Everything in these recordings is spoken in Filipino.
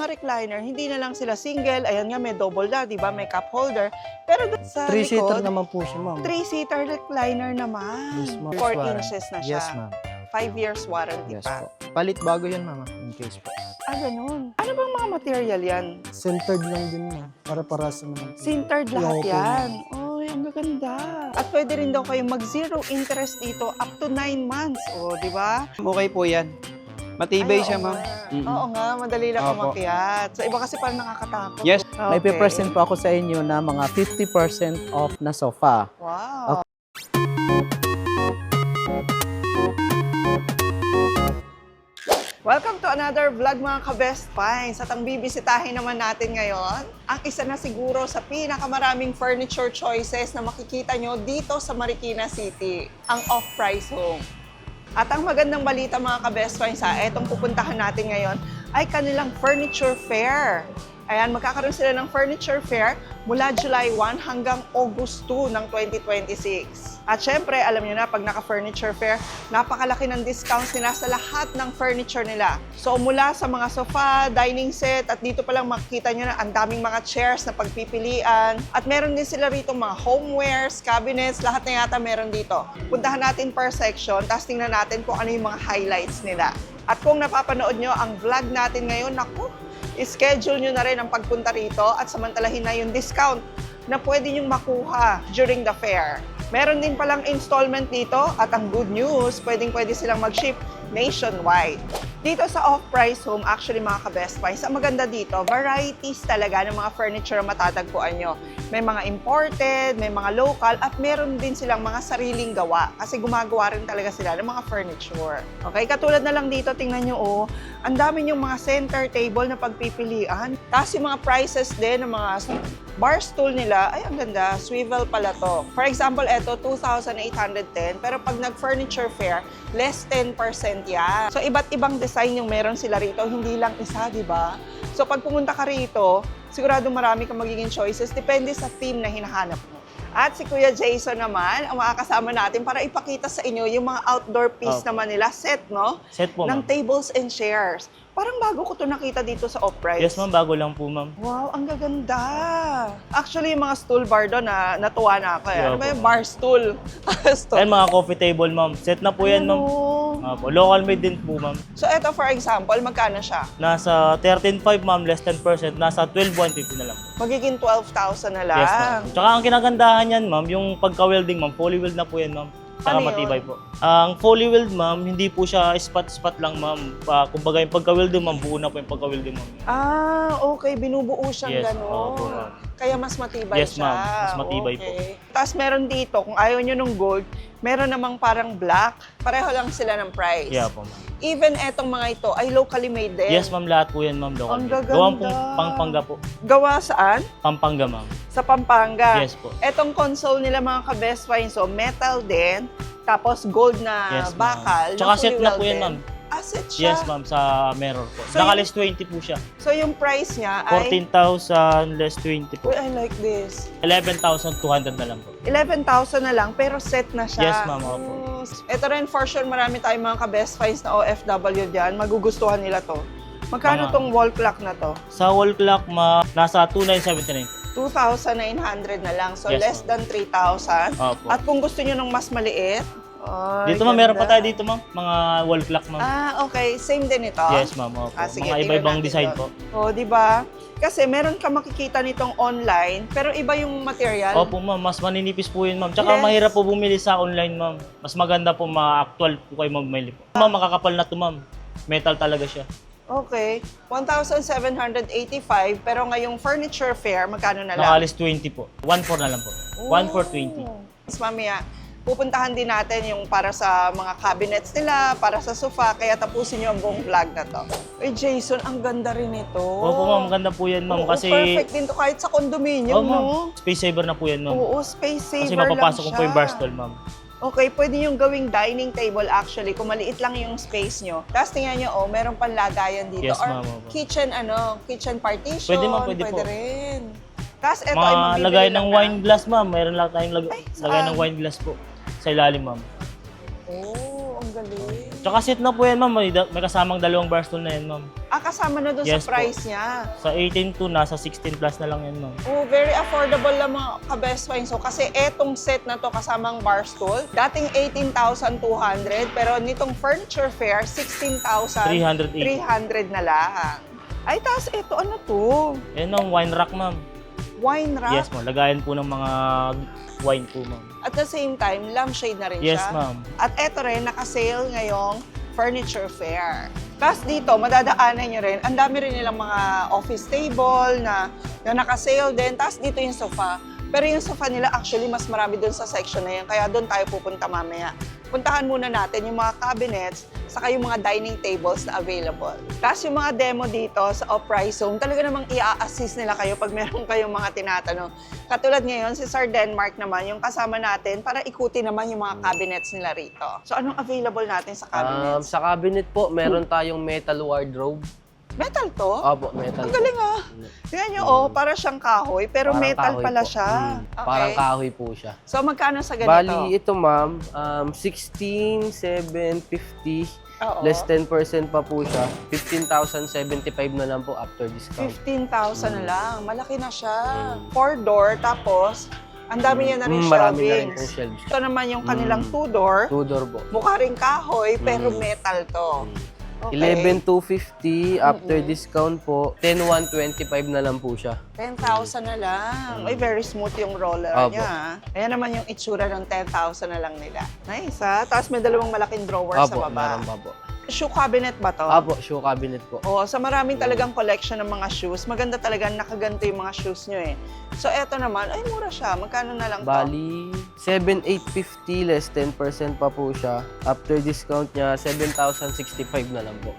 mga recliner, hindi na lang sila single. Ayan nga, may double na, di ba? May cup holder. Pero doon sa Three-seater likod, naman po siya, ma'am. 3-seater recliner naman. Yes, ma'am. 4 inches na siya. Yes, ma'am. 5 years warranty Yes pa. po. Palit bago yan, ma'am, in case po. Ganun. Ano bang mga material yan? Centered lang din, ma'am. Para-paras naman. Sintered lahat Opo, yan. Oh, ang gaganda. At pwede rin daw kayo mag-zero interest dito up to 9 months. Oh, di ba? Okay po yan. Matibay Ay, siya, oo ma'am. nga. Oo nga, madali lang Opo. umakyat. Sa iba kasi parang nakakatakot. Yes. May Okay. present po ako sa inyo na mga 50% off na sofa. Wow. Welcome to another vlog mga ka-Best Finds. At ang bibisitahin naman natin ngayon, ang isa na siguro sa pinakamaraming furniture choices na makikita nyo dito sa Marikina City, ang Off-Price Home. At ang magandang balita mga ka-Best Finds etong pupuntahan natin ngayon ay kanilang furniture fair. Ayan, magkakaroon sila ng furniture fair mula July 1 hanggang August 2 ng 2026. At syempre, alam niyo na, pag naka-furniture fair, napakalaki ng discounts nila sa lahat ng furniture nila. So mula sa mga sofa, dining set, at dito pa lang makikita niyo na ang daming mga chairs na pagpipilian. At meron din sila rito mga homewares, cabinets, lahat na yata meron dito. Puntahan natin per section, tapos tingnan natin kung ano yung mga highlights nila. At kung napapanood nyo ang vlog natin ngayon, naku, i-schedule nyo na rin ang pagpunta rito at samantalahin na yung discount na pwede nyong makuha during the fair. Meron din palang installment dito at ang good news, pwede silang mag-ship nationwide. Dito sa Off-Price Home, actually mga ka-Best Finds, ang maganda dito, varieties talaga ng mga furniture na matatagpuan nyo. May mga imported, may mga local, at meron din silang mga sariling gawa kasi gumagawa rin talaga sila ng mga furniture. Okay, katulad na lang dito, tingnan nyo ang dami yung mga center table na pagpipilian. Tapos yung mga prices din ng mga bar stool nila, ay ang ganda, swivel pala to. For example, eto 2,810, pero pag nag-furniture fair, less 10% yan. So iba't ibang design yung meron sila rito, hindi lang isa, di ba? So pag pumunta ka rito, sigurado marami kang magiging choices, depende sa theme na hinahanap mo. At si Kuya Jason naman, ang makakasama natin para ipakita sa inyo yung mga outdoor piece naman nila, set, no? Set po, Ng ma'am. tables and chairs. Parang bago ko to nakita dito sa Off-Price. Yes, ma'am. Bago lang po, ma'am. Wow, ang gaganda. Actually, yung mga stool bar doon, natuwa na ako. Yeah, Ano ba po. yung bar stool? Stool. Ayan, mga coffee table, ma'am. Set na po yan, ma'am. Ano? Local made din po, ma'am. So, eto for example, magkano siya? Nasa 13.5, ma'am. Less 10%. Nasa 12,150 na lang po. Magiging 12,000 na lang. Yes, ma'am. Tsaka ang kinagandahan yan, ma'am, yung pagka-welding, ma'am. Fully weld na po yan, ma'am. Saka Ano yun? matibay po. Ang fully weld, ma'am, hindi po siya spot-spot lang, ma'am. Kumbaga yung pagka-welding, ma'am, buo na po yung pagka-welding, ma'am. Okay. Binubuo siyang Yes, gano'n. opo, ma'am. Kaya mas matibay Yes, siya. ma'am. Mas matibay po. Tapos meron dito, kung ayaw nyo ng gold, meron namang parang black. Pareho lang sila ng price. Yeah po, ma'am. Even etong mga ito ay locally made din. Yes, ma'am. Lahat po yan, ma'am. Local Ang made. gaganda. Gawang pong Pampanga po. Gawa saan? Pampanga, ma'am. Sa Pampanga. Yes po. Etong console nila mga ka-Best Finds, metal din, tapos gold na Yes, ma'am. bakal. Tsaka fully set na po welded. yan, ma'am. Set siya. Yes, ma'am, sa mirror po. So, Naka-less 20 po siya. So yung price niya ay... 14,000 less 20 Uy, po. I like this. 11,200 na lang po. 11,000 na lang, pero set na siya. Yes, ma'am, opo. Ito rin, for sure, marami tayong mga ka-Best Finds na OFW dyan. Magugustuhan nila to. Magkano Tama. tong wall clock na to? Sa wall clock, nasa 2,979. 2,900 na lang. So, Yes, less than 3,000. Opo. At kung gusto nyo ng mas maliit, Dito, ma'am, meron pa tayo dito, ma'am. Mga wall clock, ma'am. Okay. Same din ito? Yes, ma'am, opo. Sige, Mga tingnan iba-ibang natin design to. po. Di ba? Kasi meron ka makikita nitong online, pero iba yung material. Opo, ma'am. Mas maninipis po yun, ma'am. Tsaka Yes. mahirap po bumili sa online, ma'am. Mas maganda po, ma-actual po kayo magmili po. Ma'am, makakapal na to, ma'am. Metal talaga siya. Okay. 1,785, pero ngayong furniture fair, magkano na lang? Naka-less 20 po. 1,400 na lang po. 1,420. Mas mamaya, pupuntahan din natin yung para sa mga cabinets nila, para sa sofa, kaya tapusin nyo ang buong vlog na to. Uy, Jason, ang ganda rin ito. Opo, ma'am. Maganda po yan, ma'am. Oo, Kasi... perfect din to kahit sa condominium, Oh, ma'am. no? Space saver na po yan, ma'am. Oo, space saver Kasi lang mapapasok ko siya. po yung bar stool, ma'am. Okay, pwede yung gawing dining table actually, kung maliit lang yung space nyo. Tapos tingnan nyo, meron pang lagayan dito. Yes, Or ma'am, opo. kitchen partition. Pwede, ma'am, pwede po. rin. Tapos eto ay Mga mabibili lagay lang ng na. wine glass, ma'am. Mayroon lang tayong lagay saan? ng wine glass po. Sa ilalim, ma'am. Oh, ang galing. Tsaka set na po yan, ma'am. May kasamang dalawang bar stool na yan, ma'am. Kasama na doon Yes sa price niya. Sa 18 to nasa 16 plus na lang yan, ma'am. Oh, very affordable lang mga ka-best find. So, kasi etong set na to kasamang bar stool, dating 18,200, pero nitong furniture fair, 16,300 380. na lang. Ay, taas ito, ano to? Yan, ma'am. Wine rack, ma'am. Wine rack? Yes, ma'am. Lagayan po ng mga wine po, ma'am. At the same time, lampshade na rin Yes, siya. ma'am. At eto rin, naka-sale ngayong furniture fair. Tapos dito, madadaanan nyo rin, ang dami rin nilang mga office table na naka-sale din. Tapos dito yung sofa. Pero yung sofa nila, actually, mas marami doon sa section na yan. Kaya doon tayo pupunta mamaya. Puntahan muna natin yung mga cabinets, saka yung mga dining tables na available. Tapos yung mga demo dito sa off-price zone, talaga namang i-assist nila kayo pag meron kayong mga tinatanong. Katulad ngayon, si Sir Denmark naman, yung kasama natin, para ikutin naman yung mga cabinets nila rito. So anong available natin sa cabinets? Sa cabinet po, meron tayong metal wardrobe. Metal to? Opo, metal. Ang galing ah. Tingnan nyo, oh, para siyang kahoy, pero Parang metal kahoy pala po. siya. Mm, Parang kahoy po siya. So magkano sa ganito? Bali, ito ma'am, 16,750. Oo. Less 10% pa po siya. 15,075 na lang po after discount. 15,000 na lang. Malaki na siya. 4-door, tapos ang dami niya na rin Marami na rin shelvings. pong shelves. Ito naman yung kanilang 2-door. Two-door po. Mukha rin kahoy, pero metal to. Okay. 11,250 after discount po. 10,125 na lang po siya. 10,000 na lang. Ay, very smooth yung roller Opo. niya. Ayan naman yung itsura ng 10,000 na lang nila. Nice ha? Tapos may dalawang malaking drawer sa Opo, baba. meron pa po. Shoe cabinet ba to? Opo, shoe cabinet po. Oo, sa maraming talagang collection ng mga shoes, maganda talaga nakaganto yung mga shoes nyo eh. So eto naman, ay mura siya. Magkano na lang to? Bali, 7,850 less 10% pa po siya. After discount niya, 7,065 na lang po.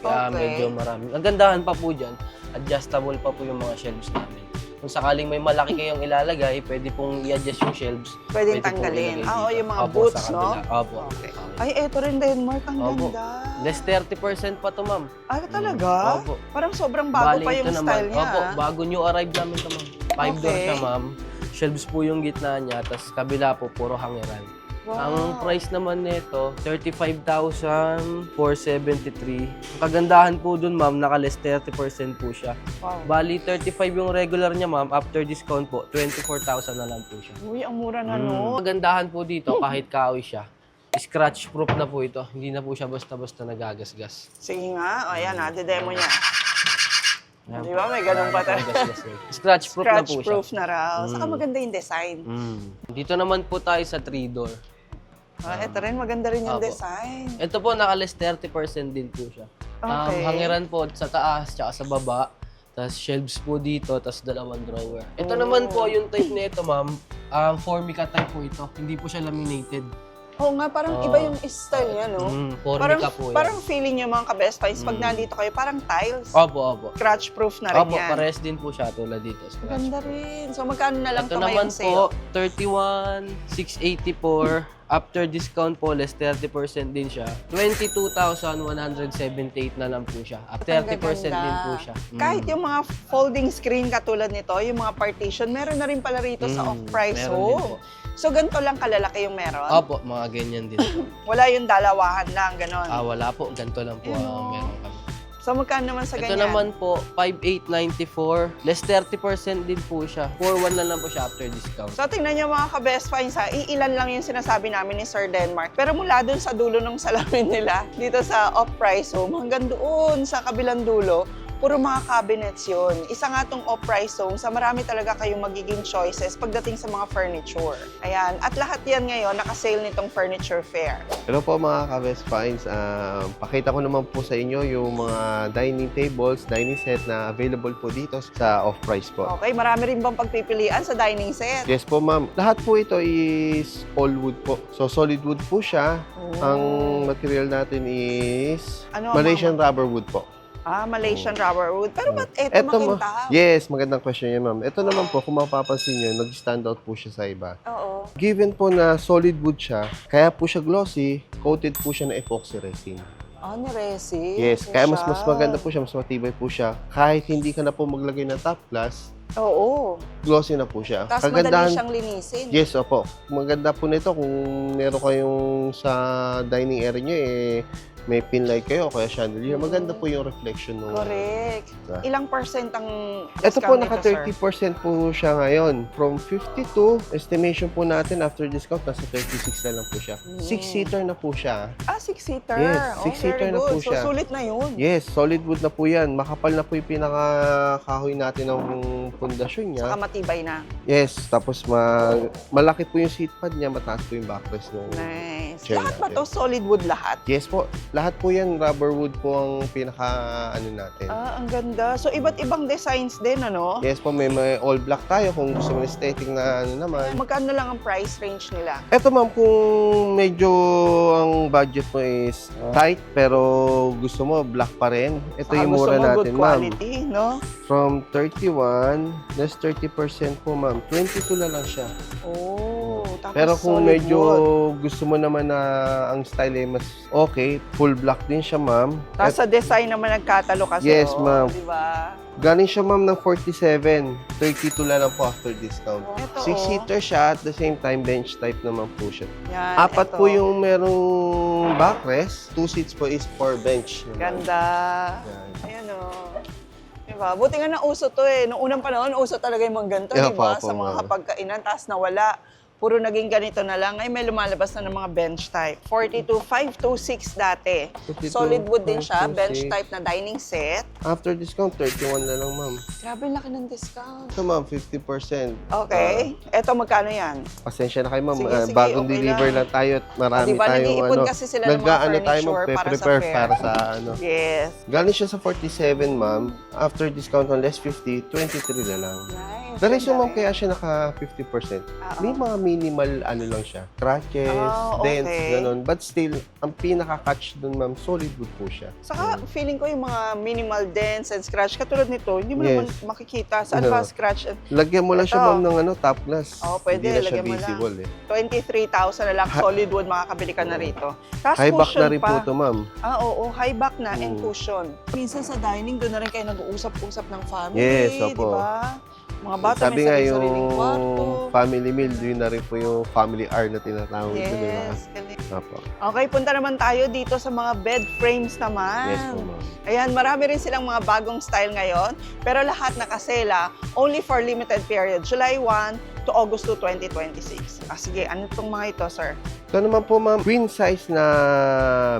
Kaya Okay. medyo marami. Ang gandahan pa po dyan, adjustable pa po yung mga shelves namin. Kung sakaling may malaki kayong ilalagay, pwede pong i-adjust yung shelves. Pwedeng Pwede pong tanggalin. ilagay Oo, dito. yung mga Opo, boots, sa no? kabila. Opo. Okay. Ay, eto rin Denmark. Ang Opo. ganda. Less 30% pa to, ma'am. Ah, talaga? Opo. Parang sobrang bago Bali, pa ito yung naman. style niya. Opo, ah. bago new arrive namin to, ma'am. 5 door Okay. siya, ma'am. Shelves po yung gitna niya, tapos kabila po, puro hangiran. Wow. Ang price naman nito, 35,473. Ang kagandahan po dun, ma'am, naka-less 30% po siya. Wow. Bali, 35 yung regular niya, ma'am. After discount po, 24,000 na lang po siya. Uy, ang mura na, no? Ang kagandahan po dito, kahit kahoy siya, scratch-proof na po ito. Hindi na po siya basta-basta nagagasgas. Sige nga. O, yan ha. Demo niya. Yan. Di ba? May ganun pa tayo. Nagagasgas yun. Scratch-proof na po siya. Scratch-proof na raw. Saka maganda yung design. Dito naman po tayo sa 3-door. Ito rin, maganda rin yung Opo. design. Ito po, naka-less 30% din po siya. Okay. Hangiran po sa taas, tsaka sa baba. Tapos shelves po dito, tapos dalawang drawer. Ito Oh. naman po, yung type nito, ma'am. Formica type po ito. Hindi po siya laminated. Oo nga, parang iba yung style niya, no? Formica po yan. Parang feeling niyo mga ka-best finds, pag nandito kayo, parparang tiles. Opo. Scratch-proof na rin Opo, yan. pares din po siya tulad dito. Scratch. Ganda rin. So, magkano na lang Ito ito naman ngayong sale? po, 31,684. After discount po, less 30% din siya. 22,178 na lang po siya. At 30% din po siya. Kahit yung mga folding screen katulad nito, yung mga partition, meron na rin pala rito sa off-price meron din home. po. So, ganito lang kalalaki yung meron? Opo, mga ganyan din po. Wala yung dalawahan lang, ganon. Wala po, ganito lang po ang meron kami. So, magkano naman sa Ito ganyan? naman po, 5,894. Less 30% din po siya. 4,1 na lang po siya after discount. So, tingnan niyo mga ka-best finds ha, iilan lang yung sinasabi namin ni Sir Denmark. Pero mula dun sa dulo ng salamin nila, dito sa off-price home, hanggang doon sa kabilang dulo, puro mga cabinets yun. Isa nga tong off-price home, sa marami talaga kayong magiging choices pagdating sa mga furniture. Ayan, at lahat yan ngayon, naka-sale nitong furniture fair. Hello po mga ka-Best Finds. Pakita ko naman po sa inyo yung mga dining tables, dining set na available po dito sa off-price po. Okay, marami rin bang pagpipilian sa dining set? Yes po ma'am. Lahat po ito is all wood po. So solid wood po siya. Ang material natin is Ano, Malaysian rubber wood po. Malaysian rubber wood. Pero ba't eto makintab? Yes, magandang question yan ma'am. Ito naman po, kung mapapansin nyo, nag-stand out po siya sa iba. Oo. Given po na solid wood siya, kaya po siya glossy, coated po siya na epoxy resin. Ni resin. Yes, kaya mas maganda po siya, mas matibay po siya. Kahit hindi ka na po maglagay ng top glass, Oo. Glossy na po siya. Tapos madali siyang linisin. Yes, opo. Maganda po nito kung meron kayong sa dining area nyo, may pin light kayo o kaya chandelier. Maganda po yung reflection ng... Correct. Ilang percent ang Ito po, discount naka nito, sir? 30% po siya ngayon. From 52, estimation po natin after discount, nasa 36 na lang po siya. 6-seater na po siya. Ah, 6-seater. Yes, Oh, 6-seater very na po good. siya. So, sulit na yun. Yes, solid wood na po yan. Makapal na po yung pinakakahoy natin ng pundasyon niya. Saka matibay na. Yes, tapos malaki po yung seat pad niya, mataas po yung backrest ng... Nice. Chair Lahat ba natin. to solid wood lahat? Yes po, lahat po yan, rubber wood po ang pinaka natin. Ah, ang ganda. So, iba't ibang designs din, ano? Yes po, may all black tayo kung gusto mo aesthetic na naman. Magkano lang ang price range nila? Eto ma'am, kung medyo ang budget mo is tight pero gusto mo black pa rin, ito Saka yung gusto mura mo natin good ma'am. quality, no? From 31, less 30% po ma'am, 22 na lang siya. Oh, tapos Pero kung solid medyo wood. gusto mo naman na ang style ay mas okay, full black din siya ma'am. Tapos sa design naman nagkatalo kasi. Yes, oh, ma'am. Di ba? Galing siya ma'am ng 47, 32 na lang po after discount. Ito, 6-seater siya, at the same time bench type naman po siya. Yan, Apat ito. po yung merong backrest, 2 seats po is 4 bench. naman. Ganda. Yan. Ayan o. Diba? Buti nga nauso to eh. Noong unang panahon, uso talaga yung mga ganito, Yeah, diba? po, Sa mga ma'am. kapagkainan, tapos nawala. Puro naging ganito na lang. Ngayon may lumalabas na ng mga bench type. 42, 526 dati. 52, Solid wood din siya. 526. Bench type na dining set. After discount, 31 na lang ma'am. Grabe, laki ng discount. Ito ma'am, 50%. Okay. Eto, magkano yan? Pasensya na kayo ma'am, Sige, sige, bagong okay deliver lang. lang tayo at marami Diba, tayong nag-iipon kasi sila ng mga tayo furniture para sa magpe-prepare fair. para sa ano. Yes. Galing siya sa 47 ma'am, after discount on less 50, 23 na lang. Nice. The reason ma'am Ganda kaya siya naka 50%, Oo. may mga minimal ano lang siya, scratches, Oh, dents, okay. ganun. But still, ang pinaka-catch dun ma'am, solid wood po siya. Saka feeling ko yung mga minimal dents and scratch, katulad nito, hindi mo Yes. naman makikita saan No. ba scratch. Lagyan mo lang siya Ito. ma'am ng ano, top glass. Oo, pwede, Hindi na siya lagyan mo lang. visible eh. 23,000 na lang, solid wood, makakabili ka na rito. Tapos High back cushion na rin pa. po ito ma'am. Ah, oo, high back na and Mm. cushion. Minsan sa dining, doon na rin kayo nag-uusap-usap ng family, Yes, di opo. ba? Mga bata Sabi may nga sarili-sariling yung kwarto. family meal, yun na rin po yung family hour na tinatawag ko, di ba? Yes, galing. Apo. Okay, punta naman tayo dito sa mga bed frames naman. Yes po ma'am. Ayan, marami rin silang mga bagong style ngayon, pero lahat nakasela only for limited period, July 1 to August 2, 2026. Ah, sige, ano itong mga ito, sir? Ito naman po ma'am, queen size na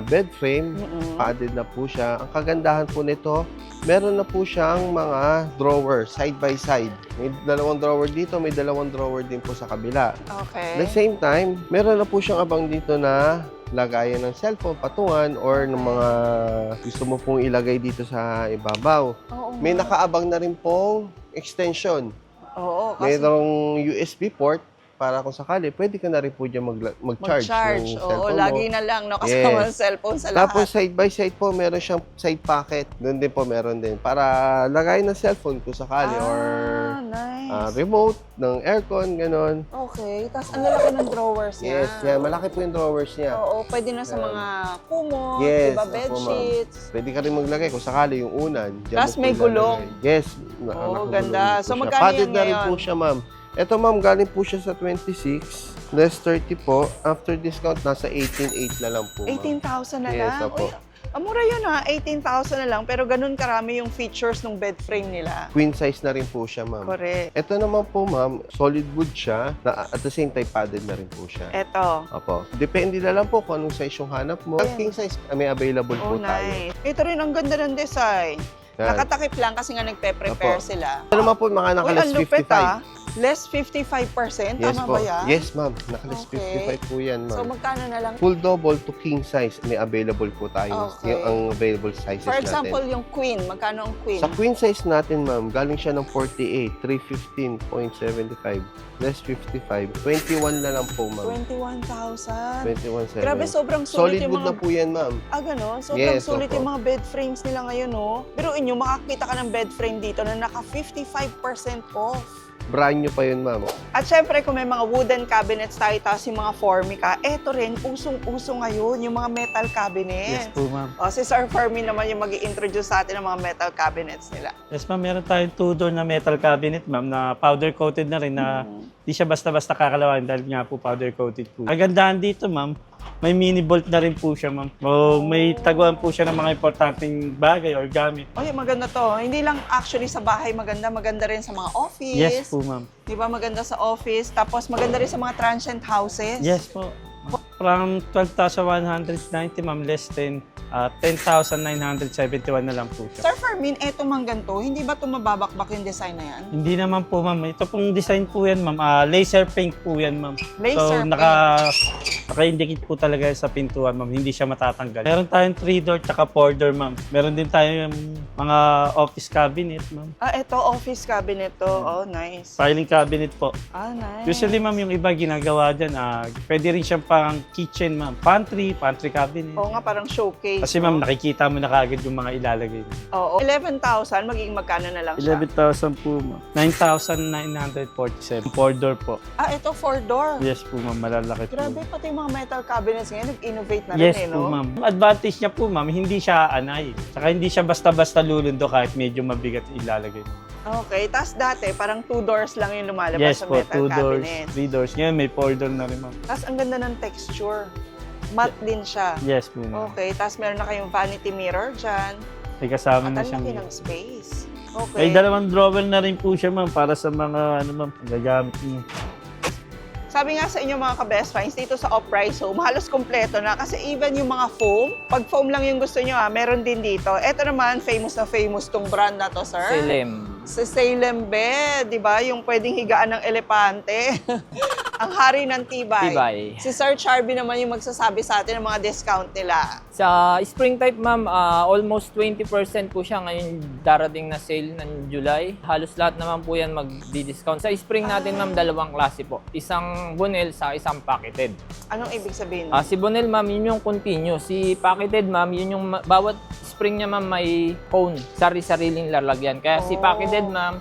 bed frame. Mm-mm. Padded na po siya. Ang kagandahan po nito, meron na po siyang mga drawer side by side. May dalawang drawer dito, may dalawang drawer din po sa kabila. Okay. At the same time, meron na po siyang abang dito na lagayan ng cellphone, patungan, or ng mga gusto mo pong ilagay dito sa ibabaw. Oo, May nakaabang na rin pong extension. Oo, kasi Mayroong USB port para kung sakali, pwede ka na rin po dyan mag-charge mag-charge. ng Oo, cellphone lagi mo. na lang, no? Kasama Yes. ang cellphone sa Tapos lahat. side by side po, meron siyang side pocket. Doon din po meron din. Para lagay ng cellphone kung sakali or nice. remote ng aircon, ganon. Okay, tapos ang lalaki ng drawers niya. Yes, yan. Malaki po yung drawers niya. Oo, pwede na sa Yan. mga kumot, Yes, diba, opo, bed ma'am. sheets. Pwede ka rin maglagay kung sakali yung unan. Diyan Tapos mo po may ilalagay. gulong. Yes. Oo, nakagulong ganda. din po So, siya. magkano Padded yan na rin ngayon? po siya, ma'am. Ito, ma'am, galing po siya sa 26. Less 30 po. After discount, nasa 18,800 na lang po, ma'am. 18,000 na Yes, lang? opo. Uy, ang mura yun ha, 18,000 na lang. Pero ganun karami yung features ng bed frame nila. Queen size na rin po siya, ma'am. Correct. Ito naman po, ma'am, solid wood siya, na at the same time padded na rin po siya. Eto. Opo. Depende na lang po kung anong size yung hanap mo. Ang king size, may available Oh, po tayo. nice. Ito rin, ang ganda ng design. Yan. Nakatakip lang kasi nga nagpe-prepare Opo. sila. Ito naman po, mga Uy, nakalas ang lupit 55. Less 55%? Yes Tama po. ba yan? Yes, ma'am. Nakalas Okay. 55 po yan, So, ma'am. magkano na lang? Full double to king size, may available po tayo. Okay. Yung ang available sizes For example, natin. yung queen. Magkano ang queen? Sa queen size natin, ma'am, galing siya ng 48, 315.75, less 55, 21 na lang po, ma'am. 21,000. 21.7. Grabe, sobrang Solid sulit yung wood na mga... po yan, ma'am. Ganon? Sobrang Yes, sulit opo. yung mga bed frames nila ngayon, no? Pero inyo, makakita ka ng bed frame dito na naka 55% off. Brand new pa yun, ma'am. At syempre, kung may mga wooden cabinets tayo, tapos yung mga Formica, eto rin, usong-uso ngayon, yung mga metal cabinets. Yes po, ma'am. O, si Sir Fermin naman yung mag-i-introduce sa atin ng mga metal cabinets nila. Yes, ma'am. Meron tayong two-door na metal cabinet, ma'am, na powder-coated na rin na di siya basta-basta kakalawin dahil nga po powder-coated po. Kagandahan dito, ma'am, may mini bolt na rin po siya, ma'am. O, may taguan po siya ng mga importanteng bagay or gamit. Oy, maganda to. Hindi lang actually sa bahay maganda, maganda rin sa mga office. Yes po, ma'am. Di ba maganda sa office, tapos maganda rin sa mga transient houses. Yes po. From 12,190, ma'am, less than 10,971 na lang po siya. Sir Fermin, eto mang ganito, hindi ba ito mababakbak yung design na yan? Hindi naman po, ma'am. Ito pong design po yan, ma'am. Laser paint po yan, ma'am. Laser so, paint. naka-indicate po talaga sa pintuan, ma'am. Hindi siya matatanggal. Meron tayong 3-door tsaka 4-door, ma'am. Meron din tayong mga office cabinet, ma'am. Eto, office cabinet to. Oh, nice. Filing cabinet po. Nice. Usually, ma'am, yung iba ginagawa dyan, pwede rin siyang pang kitchen, ma'am. Pantry cabinet. Oo nga, parang showcase. Kasi, ma'am, nakikita mo na kagad yung mga ilalagay. Oo. 11,000, magiging magkano na lang siya? 11,000 po, ma'am. 9,947. 4-door po. Ito 4-door. Yes po, ma'am. Malalaki po. Grabe, pati yung mga metal cabinets ngayon, nag-innovate na Yes rin, po, no? ma'am. Advantage niya po, ma'am, hindi siya anay. Saka hindi siya basta-basta lulundo kahit medyo mabigat ilalagay. Okay, tapos dati, parang 2 doors lang yung lumalabas Yes sa po, metal 2 doors, cabinets. 3 doors. Ngayon may 4-door na rin, ma'am. Tapos ang ganda ng texture. Matte din siya. Yes po, ma'am. Okay, tapos meron na kayong vanity mirror dyan. May kasama At na ang siyang... laki ng space. Okay. May dalawang drawer na rin po siya, ma'am, para sa mga, ma'am, gagamit niyo. Sabi nga sa inyo mga ka-best finds, dito sa Off-Price Home, halos kompleto na kasi even yung mga foam, pag foam lang yung gusto nyo, meron din dito. Ito naman, famous na famous tong brand na to, sir. Si Salem Bed, di ba? Yung pwedeng higaan ng elepante. Ang hari ng tibay. Si Sir Charby naman yung magsasabi sa atin ng mga discount nila. Sa spring type, ma'am, almost 20% po siya ngayon darating na sale ng July. Halos lahat naman po yan mag-discount. Sa spring natin, ma'am, dalawang klase po. Isang bonel sa isang packeted. Anong ibig sabihin? Si bonel, ma'am, yun yung continuous. Si packeted, ma'am, yun yung bawat spring niya, ma'am, may cone. Sari-sariling lalagyan. Kaya si packeted, ma'am,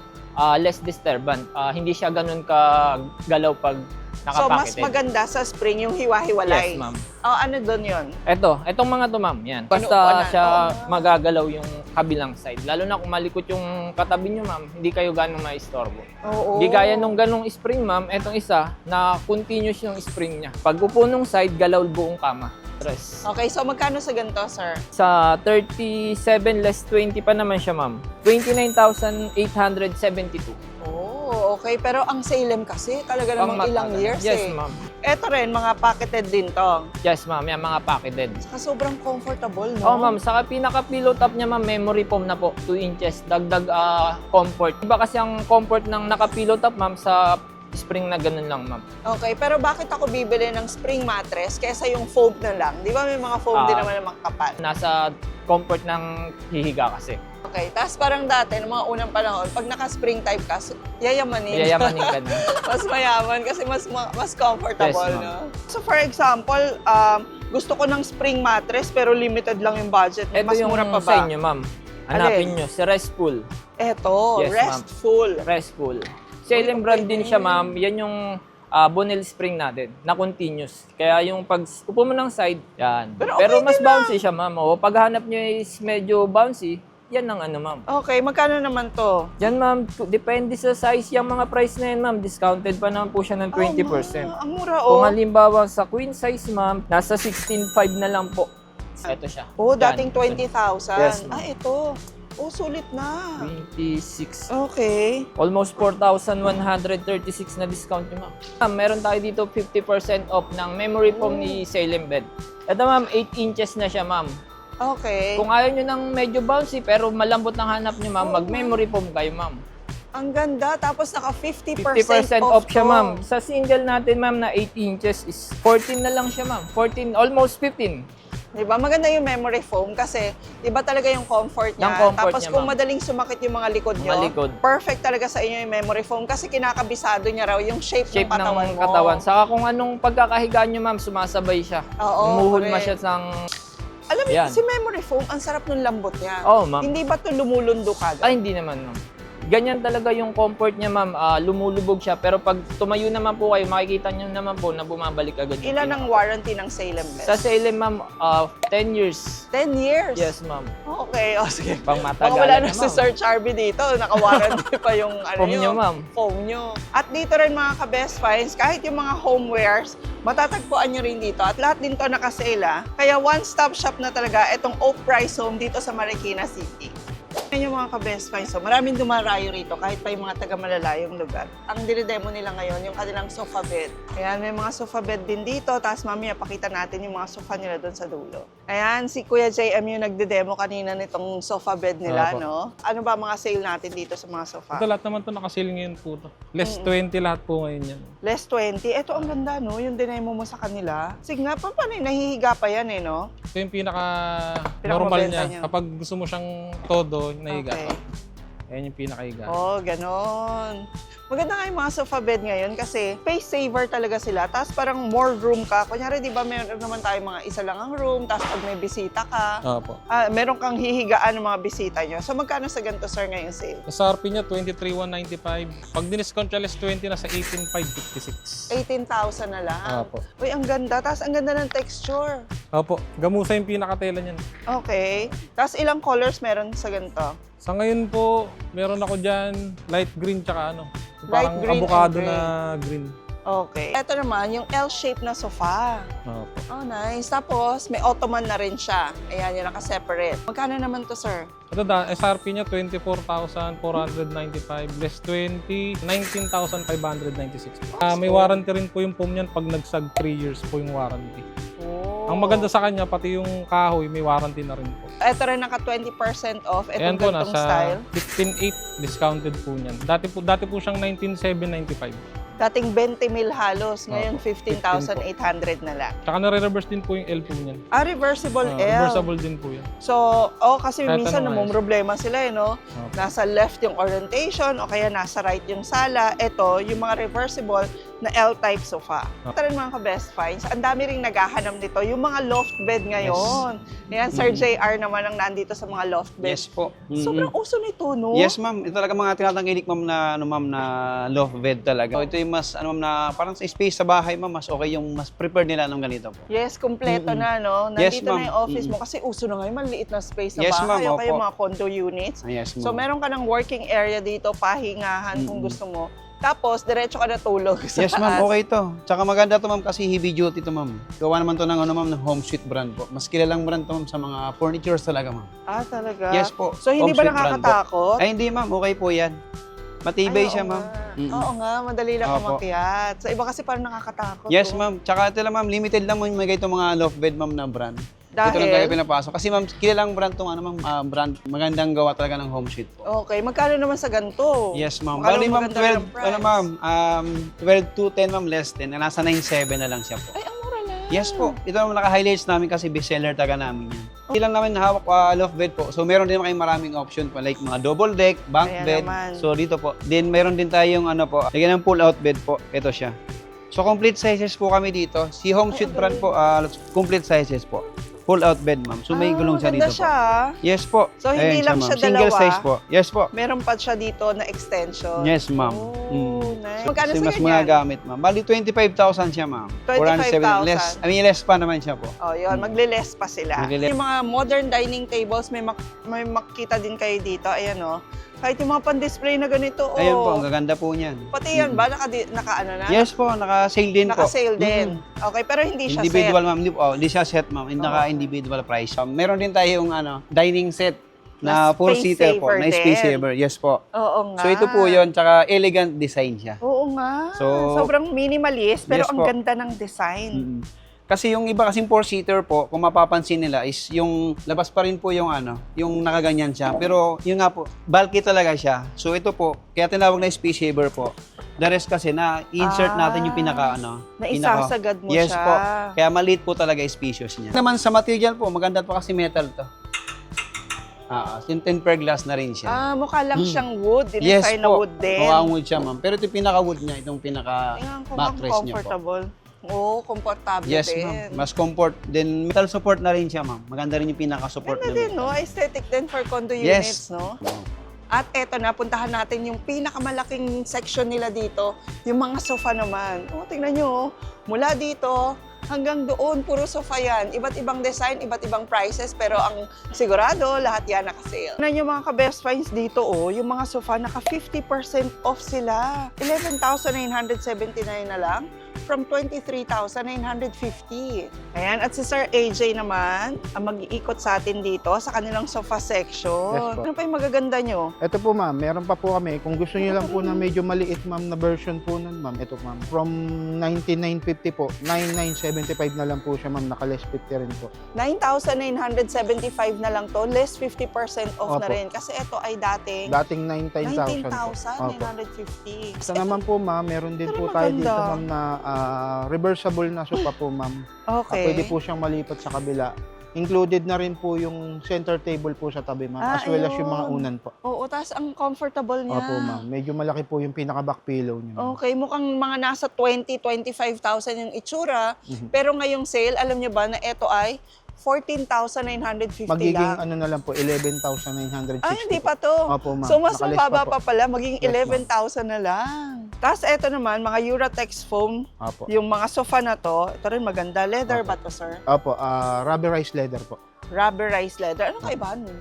less disturbant. Hindi siya ganun kagalaw pag So, mas naka-packeted. maganda sa spring yung hiwa-hiwalay. Yes, ma'am. Ano doon yun? Etong mga to, ma'am, yan. Basta Inuupuan. siya magagalaw yung kabilang side. Lalo na kung malikot yung katabi nyo, ma'am, hindi kayo ganong maistorbo. Oo. Hindi gaya nung ganong spring, ma'am, etong isa, na continuous yung spring niya. Pag upo nung side, galaw buong kama. Stress. Okay, so magkano sa ganito, sir? Sa 37 less 20 pa naman siya, ma'am. 29,872. Oh, okay. Pero ang Salem kasi, talaga namang ilang years Yes, eh. ma'am. Ito rin, mga packeted din to. Yes, ma'am. Yan, mga packeted. Saka sobrang comfortable, no? Oh, ma'am, saka pinaka-pillow top niya, ma'am, memory foam na po, 2 inches, dagdag comfort. Iba kasi ang comfort ng naka-pillow top, ma'am, sa spring na ganun lang, ma'am. Okay, pero bakit ako bibili ng spring mattress kesa yung foam na lang? Di ba may mga foam din naman na makapal? Nasa comfort ng hihiga kasi. Okay, tapos parang dati, ng mga unang panahon, pag naka-spring type ka, yayamanin. Yayamanin ka na. Mas mayaman kasi mas comfortable, Yes, no? ma'am. So for example, gusto ko ng spring mattress pero limited lang yung budget. Ito Mas yung mura pa ba? sa inyo, ma'am. Hanapin nyo, si Restful. Eto, Yes, ma'am. restful. Restful. Salem brand din siya, ma'am. Yan yung bonel spring natin, na continuous. Kaya yung pag upo mo ng side, yan. Pero Pero okay mas din bouncy siya, ma'am. O, pag hanap nyo is medyo bouncy, yan ang ano, ma'am. Okay, magkano naman to? Yan, ma'am, depende sa size yung mga price na yan, ma'am. Discounted pa naman po siya ng 20%. Ang mura, Kung oh. halimbawa sa queen size, ma'am, nasa 16.5 na lang po. Ito siya. Oh, Yan. dating 20,000. Yes, ma'am. Ito. Oh, sulit na. 26. Okay. Almost 4,136 na discount yun, ma'am. Ma'am, meron tayo dito 50% off ng memory foam ni Salem Bed. Ito, ma'am, 8 inches na siya, ma'am. Okay. Kung ayaw nyo ng medyo bouncy pero malambot ang hanap nyo, ma'am, mag-memory foam kayo, ma'am. Ang ganda. Tapos naka 50% 50% off siya, to. ma'am. Sa single natin, ma'am, na 8 inches is 14 na lang siya, ma'am. 14, almost 15. Diba? Maganda yung memory foam kasi iba talaga yung comfort niya. Yung comfort Tapos niya, kung ma'am. madaling sumakit yung mga likod nyo, Malikod. perfect talaga sa inyo yung memory foam kasi kinakabisado niya raw yung shape ng Shape katawan ng mo. katawan. Saka kung anong pagkakahiga nyo, ma'am, sumasabay siya. Oo, Umuhol correct. ma siya ng... Alam mo, Yan. si memory foam, ang sarap ng lambot niya. Oo, ma'am. Hindi ba ito lumulundo ka? Ay, hindi naman, ma'am. ganyan talaga yung comfort niya, ma'am. Lumulubog siya. Pero pag tumayo naman po kayo, makikita niyo naman po na bumabalik agad yung Ilan ang warranty ng Salem Best? Sa Salem, ma'am, 10 years. 10 years? Yes, ma'am. Okay, o sige. Pang Baka matagalan wala na na, si ma'am. Sir Charby dito, naka-warranty pa yung ano Foam niyo, ma'am. Foam nyo. At dito rin mga ka-Best Finds, kahit yung mga homewares, matatagpuan nyo rin dito. At lahat din to naka-sale, ah. Kaya one-stop shop na talaga itong Oak Price Home dito sa Marikina City. Yan yung mga ka-Best Finds. So, maraming dumarayo rito kahit pa yung mga taga-malalayong lugar. Ang dinidemo nila ngayon, yung kanilang sofa bed. Ayan, may mga sofa bed din dito. Tapos mamaya pakita natin yung mga sofa nila doon sa dulo. Ayan, si Kuya JM yung nagdidemo kanina nitong sofa bed nila, Opo. no? Ano ba mga sale natin dito sa mga sofa? Ito lahat naman to nakasale ngayon po to. Less 20 lahat po ngayon yan. Less 20. Ito ang ganda, no? Yung dinemo mo sa kanila. Sige nga, paano yun? Nahihiga pa yan, eh, no? Ito yung normal Pinakamabenta niya. niya. Kapag gusto mo siyang todo, nahiga Okay. ka. Ayan yung pinakahiga. Oh, ganon. Maganda nga yung mga sofa bed ngayon kasi space saver talaga sila. Tapos parang more room ka. Kunyari, di ba, meron naman tayo mga isa lang ang room. Tapos pag may bisita ka, Opo. meron kang hihigaan ng mga bisita nyo. So, magkano sa ganito, sir, ngayong sale? Sa RP niya, 23,195. Pag diniscount siya less 20, nasa 18,556. 18,000 na lang. Opo. Uy, ang ganda. Tapos ang ganda ng texture. Opo. Gamusa yung pinakatela niyan. Okay. Tapos ilang colors meron sa ganito? Sa ngayon po, meron ako dyan light green tsaka ano. Light Parang green and avocado gray. na green. Okay. Ito naman, yung L-shape na sofa. Opo. Oh, nice. Tapos, may ottoman na rin siya. Ayan, yung naka-separate. Magkano naman to, sir? Ito SRP niya 24,495 less 20, 19,596. May warranty rin po yung foam niyan pag nagsag 3 years po yung warranty. Oh. Ang maganda sa kanya, pati yung kahoy, may warranty na rin po. Ito rin naka 20% off. Ayan Itong po, gantong nasa style. 15,800 discounted po niyan. Dati po siyang 19,795. Dating 20 mil halos. Ngayon, Opo, 15,800 na lang. Tsaka nare-reverse din po yung L po niyan. Reversible L. Reversible din po yan. So, kasi Kahit minsan anong namumroblema sila, eh, no? Opo. Nasa left yung orientation o kaya nasa right yung sala. Ito, yung mga reversible na L-type sofa. Ito rin mga ka-Best Finds. Ang dami ring naghahanap nito. Yung mga loft bed ngayon. Ayan, Sir JR naman ang nandito sa mga loft bed. Yes po. Sobrang uso nito, no? Yes, ma'am. Ito talaga mga tinatangkilik, ma'am, na ano, ma'am, na loft bed talaga. So, ito yung mas ano, ma'am, na parang sa space sa bahay, ma'am, mas okay yung mas prepared nila ng ganito po. Yes, kumpleto na, no? Yes, Nandito na ma'am. yung office mo kasi uso na ngayon, maliit na space sa Yes, bahay ma'am, o kaya opo. mga condo units. Ah, yes, ma'am. So, meron ka ng working area dito, pahingahan kung gusto mo. Tapos, diretso ka na tulog sa Yes, ma'am. taas. Okay to. Tsaka maganda to, ma'am, kasi heavy duty to, ma'am. Gawa naman to ng, ano, ma'am, ng Home Sweet brand po. Mas kilalang brand to, ma'am, sa mga furnitures talaga, ma'am. Talaga? Yes po. So, hindi Home ba Sweet brand po. nakakatakot? Ay, hindi, ma'am. Okay po yan. Matibay Ay, siya, oo ma'am. nga. Oo nga, madali lang Opo. umakyat. Sa iba kasi parang nakakatakot. Yes, oh. ma'am. Tsaka ito lang, ma'am. Limited lang mo yung mga itong mga loft bed, ma'am, na brand. Ito lang Dahil? tayo pinapasok. Kasi, ma'am, kilalang brand tong, ano, ma'am, brand. Magandang gawa talaga ng Home Sweet po. Okay, magkano naman sa ganito? Yes, ma'am. Magkano Bali, ma'am, maganda rin ang 12, price? ano, ma'am, 12 to 10, ma'am, less 10. Nasa 9.7 na lang siya po. Ay, ang mura lang. Yes po. Ito naman naka-highlights namin kasi bestseller talaga namin yan. Hindi lang namin hawak loft bed po. So, meron din kayong maraming option po. Like mga double deck, bunk Ayan bed. naman. So, dito po. Then, meron din tayong ano po, lagyan ng pull-out bed po. Ito siya. So, complete sizes po kami dito. Si Home Sweet brand po, complete sizes po. Pull-out bed, ma'am. So, may gulong siya maganda dito siya. po. Yes po. So, hindi Ayan lang ma'am. siya Single dalawa. size po. Yes po. Meron pa siya dito na extension. Yes, ma'am. Oh, nice. Magkano Kasi sa mas ganyan? mga gamit, ma'am. Bali, 25,000 siya, ma'am. 25,000. Less. I mean, less pa naman siya po. Oh, yun. Magle-less pa sila. Magle-less. Yung mga modern dining tables, may makikita din kayo dito. Ayan, oh. Kahit yung mga pan-display na ganito, oh. Ayun po, ang gaganda po niyan. Pati yan ba? Naka-ano na? Yes po, naka-sale din po. Naka-sale din. Okay, pero hindi siya Individual, set. ma'am. Hindi siya set, ma'am. Naka-individual price. Meron din tayong dining set na Na 4-seater po. space Na saver space din. saver. Yes po. Oo nga. So ito po yun, tsaka elegant design siya. Oo nga. So, sobrang minimalist, pero yes ang po. ganda ng design. Kasi yung iba kasing 4-seater po, kung mapapansin nila is yung labas pa rin po yung yung nakaganyan siya. Pero yun nga po, bulky talaga siya. So ito po, kaya tinawag na space saver po. The rest kasi na-insert natin yung pinaka Naisasagad mo yes siya. po. Kaya maliit po talaga yung spacious niya. Naman sa material po, maganda po kasi metal to. Yung tempered glass na rin siya. Mukha lang siyang wood. Yes Dinesign na po. wood din. Mukhang wood siya, ma'am. Pero ito yung pinaka-wood niya, itong Tingnan ko, pinaka-backrest niya po. comfortable. Oo, komportable Yes, din. ma'am. Mas comfort. Then, metal support na rin siya, ma'am. Maganda rin yung pinaka-support Ganda na din, no? Aesthetic din for condo Yes. units, no? At eto na, puntahan natin yung pinakamalaking section nila dito, yung mga sofa naman. O, tingnan nyo, mula dito hanggang doon, puro sofa yan. Iba't ibang design, iba't ibang prices, pero ang sigurado, lahat yan naka-sale. Tingnan nyo mga ka-best finds dito, yung mga sofa, naka 50% off sila. 11,979 na lang from 23,950. Ayan, at si Sir AJ naman, ang mag-iikot sa atin dito sa kanilang sofa section. Yes po. Ano pa yung magaganda nyo? Ito po ma'am, meron pa po kami. Kung gusto niyo lang po na medyo maliit ma'am na version po nun ma'am, ito ma'am. From 19,950 po, 9,975 na lang po siya ma'am, naka-less 50 rin po. 9,975 na lang to, less 50% off na Opo. rin. Kasi ito ay dating Dating 19,000 po. Opo. 19,950. Ito naman po ma'am, meron din Ito po rin tayo maganda. dito ma'am na reversible na sofa po ma'am. Okay. Pwede po siyang malipat sa kabila. Included na rin po yung center table po sa tabi ma'am, as well as yung mga ayun. unan po. Oo, tapos ang comfortable niya. Opo ma'am, medyo malaki po yung pinaka-back pillow niya. ma'am. Okay, mukhang mga nasa 20,000-25,000 yung itsura. Pero ngayong sale, alam niyo ba na ito ay 14,950 Magiging lang. ano na lang po, 11,960 Ay, hindi po. pa to. Opo, ma'am. So, mas Nakaless mababa pa pa po. pala, magiging Yes, ma'am. 11,000 na lang. Tapos, eto naman, mga Uratex foam, Opo. yung mga sofa na to, ito rin maganda. Leather ba to, sir? Opo, rubberized leather po. Rubberized leather. Anong kaibahan nun?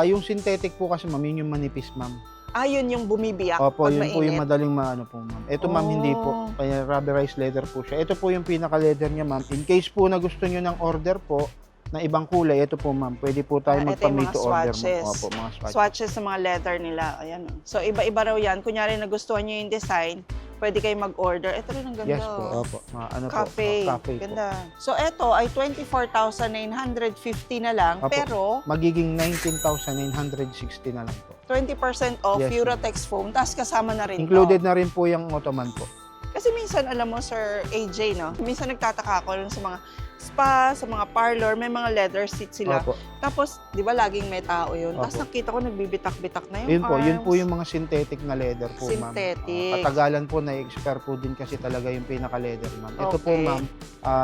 Yung synthetic po kasi ma'am, yun yung manipis ma'am. Yun yung bumibiyak Opo, pag yun po yung mainit. madaling maano po ma'am. Ito ma'am, hindi po. Kaya rubberized leather po siya. Ito po yung pinaka-leather niya ma'am. In case po na gusto niyo ng order po, na ibang kulay, ito po ma'am. Pwede po tayo Ito yung magpa-made mga to order swatches. ma'am. Opo, mga swatches. Swatches sa mga leather nila. Ayan. So, iba-iba raw yan. Kunyari, nagustuhan nyo yung design, pwede kayo mag-order. Ito rin ang ganda. Yes po, opo. Mga ano Cafe. po, cafe po. Ganda. So, ito ay 24,950 na lang, Opo. pero Magiging 19,960 na lang po. 20% off Yes, ma'am. Uratex foam, tapos kasama na rin Included to. na rin po yung Ottoman po. Kasi minsan, alam mo, Sir AJ, no? Minsan nagtataka ako sa mga spa, sa mga parlor, may mga leather seats sila. Opo. Tapos, di ba laging may tao yun? Tapos Opo. nakita ko nagbibitak-bitak na yung Yun po arms. yung mga synthetic na leather po, ma'am. Synthetic. Katagalan po, na-expire po din kasi talaga yung pinaka-leather, ma'am. Ito po, Okay. ma'am,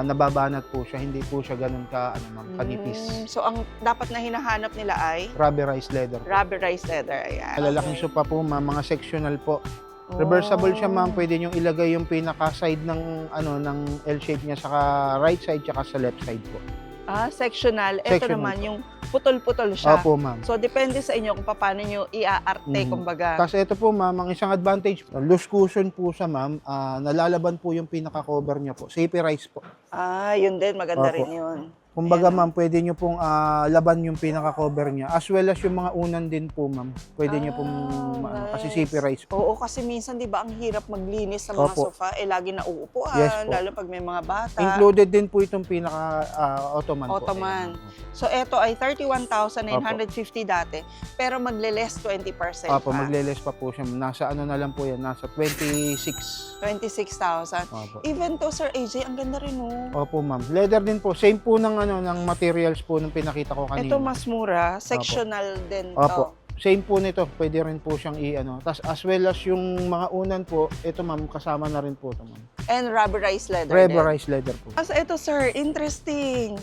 nababanat po siya. Hindi po siya ganun ka, kanipis. So, ang dapat na hinahanap nila ay Rubberized leather po. rubberized leather. Ayan. Malalaking sofa po, ma'am. Mga sectional po. Reversible siya, ma'am. Pwede nyo ilagay yung pinaka-side ng, ng L-shape niya sa right side tsaka sa left side po. Sectional. Ito Sectional naman, po. yung putol-putol siya. Opo, ma'am. So, depende sa inyo kung paano nyo iaarte, kumbaga. Kasi ito po, ma'am, ang isang advantage, loose cushion po siya, ma'am. Nalalaban po yung pinaka-cover niya po. Saperize po. Yun din. Maganda Opo. rin yun. Kumbaga, Ayan. ma'am, pwede nyo pong laban yung pinaka-cover niya. As well as yung mga unan din po, ma'am. Pwede nyo pong, kasi nice. saperize po. Oo, kasi minsan, di ba, ang hirap maglinis sa mga Opo. sofa. Lagi nauupuan, Yes po. lalo pag may mga bata. Included din po itong pinaka-Ottoman po. Ottoman. Ayan. So, eto ay 31,950 dati, pero magle-less 20% Opo, pa. magle-less pa po siya. Nasa ano na lang po yan, nasa 26. 26,000. Opo. Even to, Sir AJ, ang ganda rin, oh. Opo, ma'am. Leather din po. Same po ng ng materials po nung pinakita ko kanina. Ito mas mura, sectional din to. Opo. Same po nito. Pwede rin po siyang Tas as well as yung mga unan po, ito ma'am, kasama na rin po ito, ma'am. And rubberized leather din. Rubberized leather po. As ito, sir, interesting.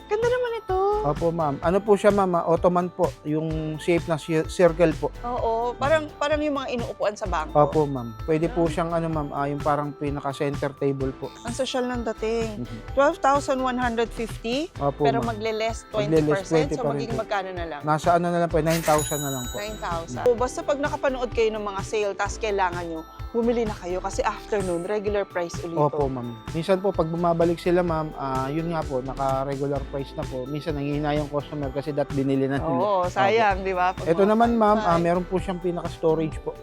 Ganda naman ito. Opo, ma'am. Ano po siya, ma'am? Ottoman po. Yung shape na circle po. Oo, parang yung mga inuupuan sa bangko. Opo, ma'am. Pwede po siyang ma'am, yung parang pinaka-center table po. Ang social ng dating. Mhm. 12,150, Opo, pero ma'am. magle-less 20%. Magle-less 20 So, pa rin magiging po. magkano na lang? Nasa ano na lang po, 9,000 na lang po. 9,000. So, basta pag nakapanood kayo ng mga sale, tapos kailangan nyo, bumili na kayo kasi afternoon, regular price ulit. Opo, ma'am. Minsan po, pag bumabalik sila, ma'am, yun nga po, naka-regular price na po. Minsan, nanghihina yung customer kasi binili na nila. Oo, sayang, di ba? Pag Ito mga naman, ma'am, fine. meron po siyang pinaka-storage po.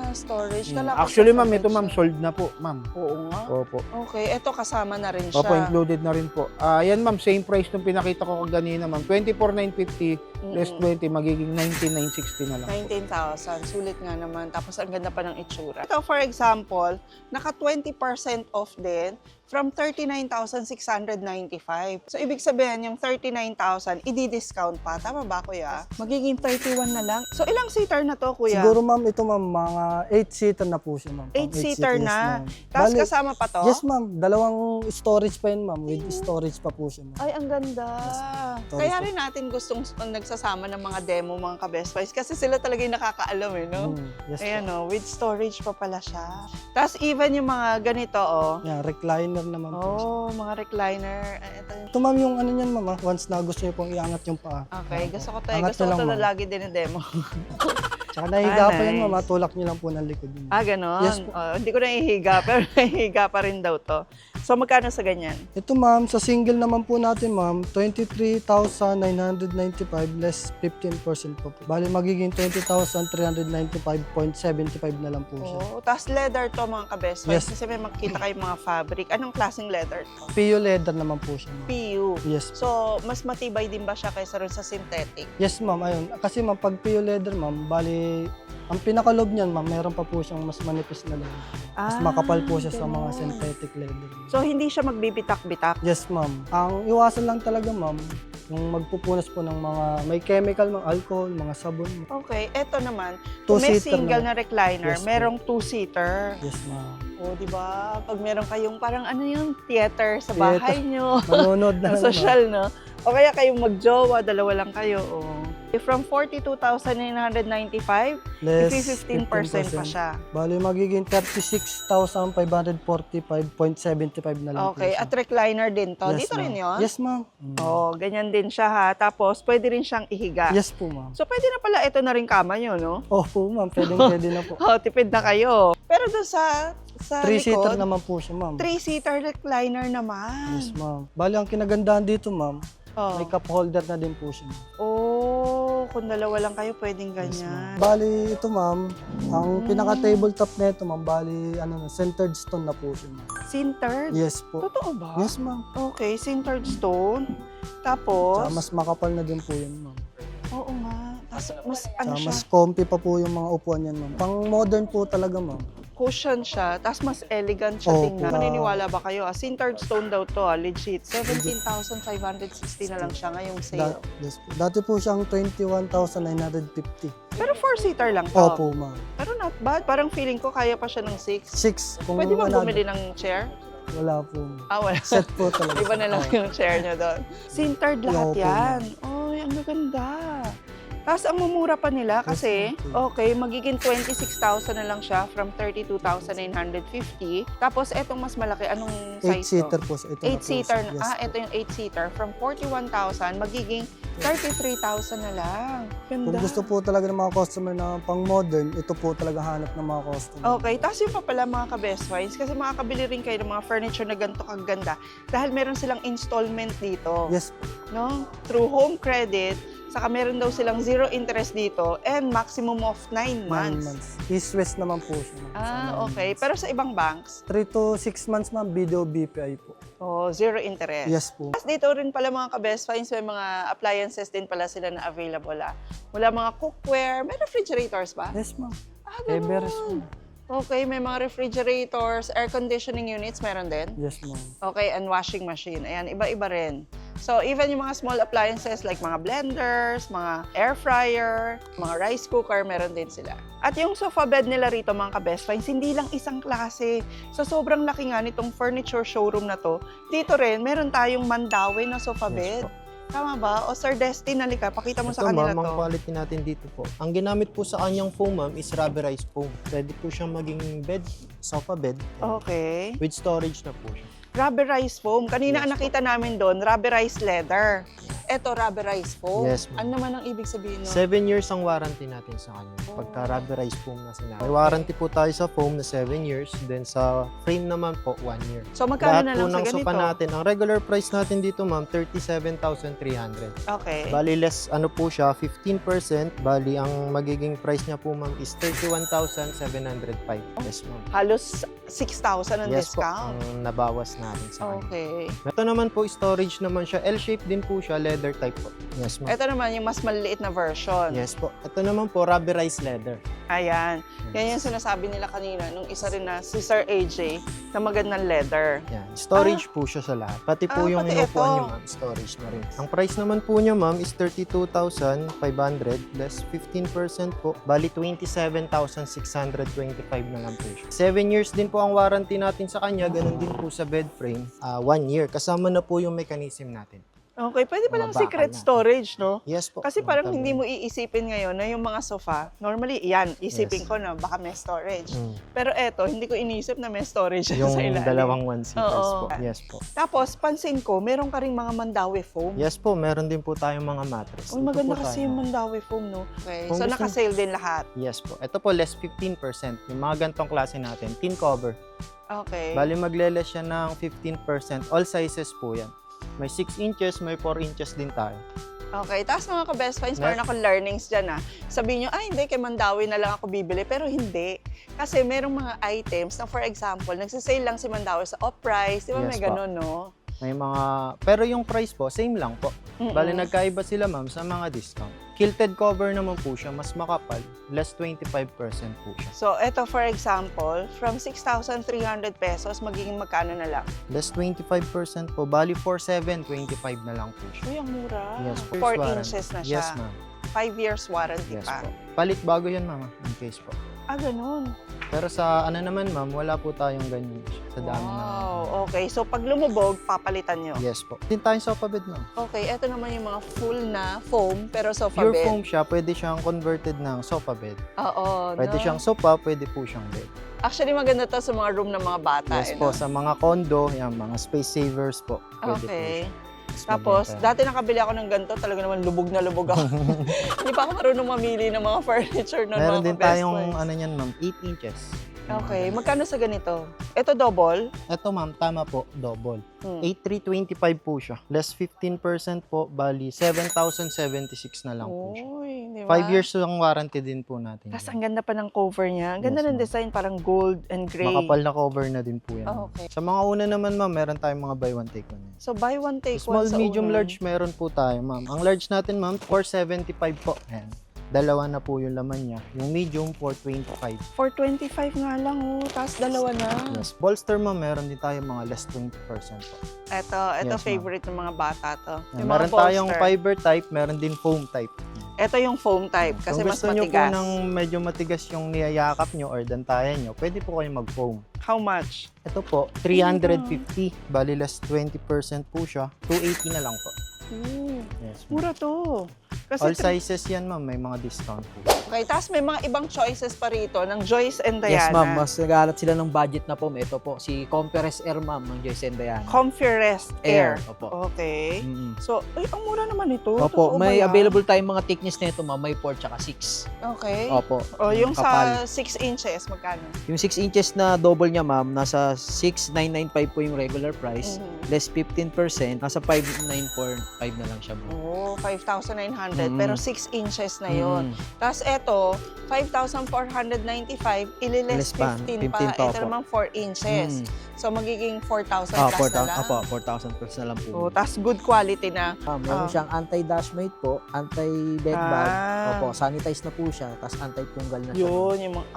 Storage. Kala ko Actually, sa ma'am, ito, ma'am, storage. sold na po, ma'am. Oo nga. Opo. Okay, ito kasama na rin siya. Opo, included na rin po. Yan, ma'am, same price nung pinakita ko kanina, ma'am. 24,950 less 20, magiging 19,960 na lang. 19,000. Sulit nga naman. Tapos ang ganda pa ng itsura. Ito, for example, naka 20% off din from 39,695. So, ibig sabihin, yung 39,000, i-discount pa. Tama ba, kuya? Magiging 31 na lang. So, ilang seater na to, kuya? Siguro ma'am, ito ma'am, mga 8-seater na po siya ma'am. 8-seater Yes, na. ma'am. Tapos Bali, kasama pa to? Yes ma'am, dalawang storage pa yun ma'am, with storage pa po siya ma'am. Ay, ang ganda. Yes, Kaya Sorry rin natin gustong nagsasama ng mga demo, mga ka-best buys. Kasi sila talaga yung nakakaalam eh, no? Yes Ayan, po. no? With storage pa pala siya. Tapos even yung mga ganito, oh. Yan, recliner naman po. siya. Oh, mga recliner. Ito yung... Ito ma'am yung ano niyan ma'am, once na gusto niyo pong iangat yung paa. Okay, gusto ko to. Angat Gusto niyo ko to lang, na ma'am. lagi din yung demo. Tsaka nahiga pa yun nice. ma'am, tulak niyo lang po ng likod yun. Ah, ganon? Yes po. Oh, hindi ko nahihiga, pero nahihiga pa rin daw to. So, magkano sa ganyan? Ito ma'am, sa single naman po natin ma'am, 23,995 less 15% po. Bali magiging 20,395.75 na lang po siya. Oh, tapos leather to mga ka-best buys. Yes. Kasi may makikita kayong mga fabric. Anong klaseng leather to? PU leather naman po siya ma'am. PU. Yes. So, mas matibay din ba siya kaysa rin sa synthetic? Yes ma'am, ayun. Kasi ma'am, pag PU leather ma'am, bali, ang pinakalob niyan ma'am, meron pa po siyang mas manipis na leather. Mas makapal po siya sa mga ganon. synthetic leather. So, hindi siya magbibitak-bitak? Yes ma'am. Ang iwasan lang talaga ma'am, yung magpupunas po ng mga may chemical, mga alcohol, mga sabon. Okay, eto naman, kung may Two-seater single naman. na recliner, Yes po. merong two-seater. Yes ma'am. O, di ba? Pag meron kayong parang ano yung theater sa Theater. bahay nyo. Manonood na Ang lang, ma'am. social, no? O kaya kayong magjowa, dalawa lang kayo. Oh. From 42,995, Less 15% pa siya. Bali magiging 36,545.75 na lang po Okay, siya. at recliner din to. Yes, Dito rin ma'am. yun? Yes ma'am. Oh, ganyan din siya ha. Tapos, pwede rin siyang ihiga. Yes po ma'am. So, pwede na pala ito na rin kama nyo, no? Opo ma'am, pwede na po. Oh, tipid na kayo. Pero doon sa 3-seater likod, naman po siya ma'am. 3-seater recliner naman. Yes ma'am. Bali ang kinagandahan dito ma'am, Oh. may cup holder na din po siya. Oh, kung dalawa lang kayo, pwedeng Yes, ganyan. ma'am. Bali ito ma'am, ang pinaka tabletop nito ma'am, bali ano na, centered stone na po siya ma'am. Sintered? Yes po. Totoo ba? Yes ma'am. Okay, sintered stone. Tsaka Tapos, mas makapal na din po yun ma'am. oo nga. Tapos, mas ano Tsaka siya, mas comfy pa po yung mga upuan yan ma'am. Pang modern po talaga ma'am. cushion siya. Tapos, mas elegant siya Opo. tingnan. Maniniwala ba kayo? Sintered stone daw to, legit. 17,560 na lang siya ngayong sale. Yes po. Dati po siyang 21,950. Pero 4-seater lang to. Opo ma'am. Pero not bad. Parang feeling ko kaya pa siya ng 6. 6. Kung Pwede bang wala- bumili ng chair? Wala po. ma'am. Ah, wala. Set po talaga. Iba na lang Oo. yung chair niya doon. Sintered lahat Opo, yan. Oy, ang maganda. Tapos ang mumura pa nila kasi, Yes, okay, magiging 26,000 na lang siya from 32,950. Tapos etong mas malaki, anong size to? 8-seater po. Ito na po 8-seater. siya. Yes po. Ito yung 8-seater. From 41,000, magiging 33,000 na lang. Ganda. Kung gusto po talaga ng mga customer na pang modern, ito po talaga hanap ng mga customer. Okay, tapos yung pa pala mga ka-best finds, kasi makakabili rin kayo ng mga furniture na ganito kaganda dahil meron silang installment dito. Yes po. No? Through home credit, saka meron daw silang 0 interest dito and maximum of 9 9 months. months. East-west naman po siya. ma'am. Sa Ah, 9 okay. months. Pero sa ibang banks, 3 to 6 months ma'am, video BPI po. 0 interest. Yes po. Tapos dito rin pala mga ka-best finds, may mga appliances din pala sila na available. Mula mga cookware, may refrigerators ba? Yes ma'am. Ah, Everest ganun. po. Okay, may mga refrigerators, air conditioning units, meron din? Yes ma'am. Okay, and washing machine. Ayan, iba-iba rin. So, even yung mga small appliances like mga blenders, mga air fryer, mga rice cooker, meron din sila. At yung sofa bed nila rito, mga ka-best finds, hindi lang isang klase. So, sobrang laki nga nitong furniture showroom na to. Dito rin, meron tayong Mandawi na sofa bed. po. Tama ba? O Sir Destin, halika, pakita mo sa Ito kanila ma'am, ang to. quality natin dito po. Ang ginamit po sa kanyang foam ma'am is rubberized foam. Pwede po siyang maging bed, sofa bed. Okay. With storage na po siya. Rubberized foam. Kanina Yes ang po. nakita namin doon, rubberized leather. Ito, rubberized foam. Yes, ma'am. Ano naman ang ibig sabihin nun? 7 years ang warranty natin sa kanya. Pagka rubberized foam na sinabi. May warranty po tayo sa foam na 7 years. Then sa frame naman po, 1 year. So, magkano Lahat na po lang sa ng ganito? sofa natin, ang regular price natin dito ma'am, 37,300. Okay. Bali less ano po siya, 15%. Bali ang magiging price niya po ma'am is 31,705. Yes ma'am. Halos 6,000 ang Yes po, discount. ang nabawas natin sa kanya. Okay. Ito naman po, storage naman siya. L-shape din po siya, leather type po. Yes, ma'am. Ito naman yung mas maliliit na version. Yes po. Ito naman po, rubberized leather. Ayan. Yan yung sinasabi nila kanina, nung isa rin na si Sir AJ, na magandang leather. Yan. Storage po siya sa lahat. Pati po yung pati inupuan ito. niyo, ma'am, storage na rin. Ang price naman po niya, ma'am, is 32,500 less 15% po. Bali, 27,625 na lang po siya. 7 years din po ang warranty natin sa kanya. Ganun din po sa bed frame. 1 year. Kasama na po yung mechanism natin. Okay, pwede palang Mga bakal secret na. storage, no? Yes po. Kasi parang Tabi. hindi mo iisipin ngayon na yung mga sofa, normally, yan, isipin Yes. ko na baka may storage. Mm. Pero eto, hindi ko inisip na may storage Yung sa ilalim. dalawang one-seaters Oo. po. Yes po. Tapos, pansin ko, meron ka ring mga Mandawi foam. Yes po, meron din po tayong mga mattress. Uy, Ito maganda po kasi tayo. yung Mandawi foam, no? Okay, Kung so gusto- naka-sale din lahat. Yes po. Ito po, less 15%. Yung mga gantong klase natin, tin cover. Okay. Bali, magle-less siya ng 15%. All sizes po yan. May 6 inches, may 4 inches din tayo. Okay, tapos mga ka-best finds, meron akong learnings dyan Sabihin nyo, ay hindi, kay Mandawi na lang ako bibili. Pero hindi. Kasi merong mga items na for example, nagsisale lang si Mandawi sa off-price. Di ba Yes may po. ganun, no? May mga... Pero yung price po, same lang po. Bali, Mm-mm. nagkaiba sila ma'am sa mga discount. Kilted cover naman po siya, mas makapal. Less 25% po siya. So, eto for example, from 6,300 pesos, magiging magkano na lang? Less 25% po. Bali, 4,725 na lang po siya. Uy, ang mura. Yes, 4 warranty. inches na siya. Yes, ma'am. 5 years warranty Yes pa. po. Palit bago yan, ma'am, in case po. Ganun. Pero sa ano naman, ma'am, wala po tayong ganyan sa dami na. Wow, okay. So, pag lumubog, papalitan nyo. Yes po. Din tayong sofa bed, ma'am. Okay, eto naman yung mga full na foam, pero sofa Pure bed. foam siya, pwede siyang converted ng sofa bed. Oo, Pwede no? siyang sofa, pwede po siyang bed. Actually, maganda to sa mga room ng mga bata. Yes eh, po, no? sa mga condo, yan, mga space savers po. Pwede po Okay. siya. Mas Tapos, mabenta. dati nakabili ako ng ganito, talaga naman lubog na lubog ako. Hindi pa ako marunong mamili ng mga furniture ng Meron mga din ka-best tayong friends. ano niyan, ma'am, 8 inches. Okay, magkano sa ganito? Ito double? Ito, ma'am, tama po, double. Hmm. 8,325 po siya. Less 15% po, bali 7,076 na lang po siya. Uy, di 5 ba? years lang warranty din po natin. Tapos yan. ang ganda pa ng cover niya. Ang ganda Yes, ng ma'am. design, parang gold and gray. Makapal na cover na din po yan. Oh, okay. Sa mga una naman, ma'am, meron tayong mga buy one take one. So, buy one, take Small, one sa medium, una. large, meron po tayo, ma'am. Ang large natin, ma'am, 475 po. Ayan. Dalawa na po yung laman niya. Yung medium, 425. 425 nga lang, oh. Tapos dalawa na. Yes. Bolster, ma'am, meron din tayo mga less 20% po. Ito Yes, ma'am. favorite ng mga bata to. Ayan, Yung mga meron tayong bolster. fiber type, meron din foam type. Ito yung foam type kasi Kung mas gusto nyo po matigas. ng medyo matigas yung niyayakap nyo or dantayan nyo, pwede po kayong mag-foam. How much? Ito po, 350. Bali less 20% po siya. 280 na lang po. Ooh, Yes, ma'am. mura to. Kasi All sizes yan, ma'am. May mga discount po. Okay, tapos may mga ibang choices pa rito ng Joyce and Diana. Yes, ma'am. Mas nag-aalat sila ng budget na po. Ito po, si Compress Air, ma'am, ng Joyce and Diana. Comfy Rest Air. Opo. Okay. Mm. So, ay, ang mura naman ito. Opo, Totoo ba may yan? available tayong mga thickness na ito, ma'am. May 4 tsaka 6. Okay. Opo. O, yung Kapal. sa 6 inches, magkano? Yung 6 inches na double niya, ma'am, nasa 6,995 po yung regular price. Mhm. Less 15%, nasa 5,945 na lang siya, ma'am. Oh, 5,900. Mm. Pero 6 inches na yon. Tapos eto, 5,495, ililess Less pa, 15 pa. 15 pa, Ito opo. naman 4 inches. Mm. So, magiging 4,000 plus na lang. 4,000 plus na lang po. Oh, tapos good quality na. Ma'am, meron siyang anti-dashmate po, anti-bed bag. Ah. Opo, sanitize na po siya, tapos anti-fungal na siya. Yun, yung mga,